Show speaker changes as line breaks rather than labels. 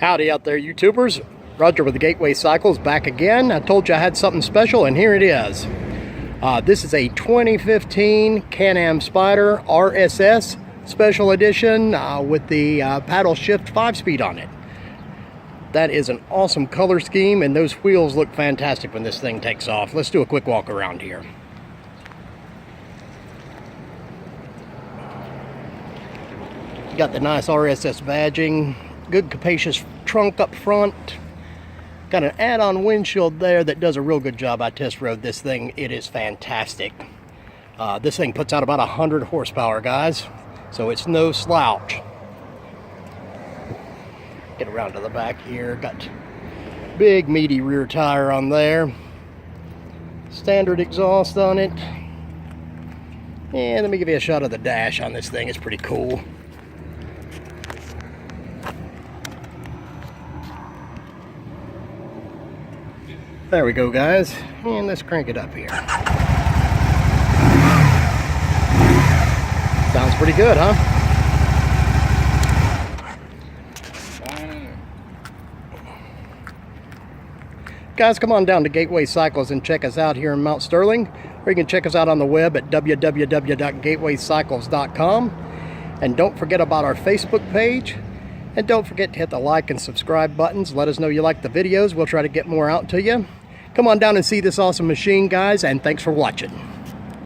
Howdy out there, YouTubers. Roger with the Gateway Cycles back again. I told you I had something special, and here it is. This is a 2015 Can-Am Spyder RSS special edition with the paddle shift 5-speed on it. That is an awesome color scheme, and those wheels look fantastic when this thing takes off. Let's do a quick walk around here. Got the nice RSS badging, good capacious trunk up front. Got an add-on windshield there that does a real good job. I test rode this thing. It is fantastic. This thing puts out about 100 horsepower, guys, so it's no slouch. Get around to the back here. Got big meaty rear tire on there. Standard exhaust on it. And let me give you a shot of the dash on this thing. It's pretty cool. There we go, guys, and let's crank it up here. Sounds pretty good, huh? Guys, come on down to Gateway Cycles and check us out here in Mount Sterling, or you can check us out on the web at www.gatewaycycles.com. And don't forget about our Facebook page, and don't forget to hit the like and subscribe buttons. Let us know you like the videos. We'll try to get more out to you. Come on down and see this awesome machine, guys, and thanks for watching.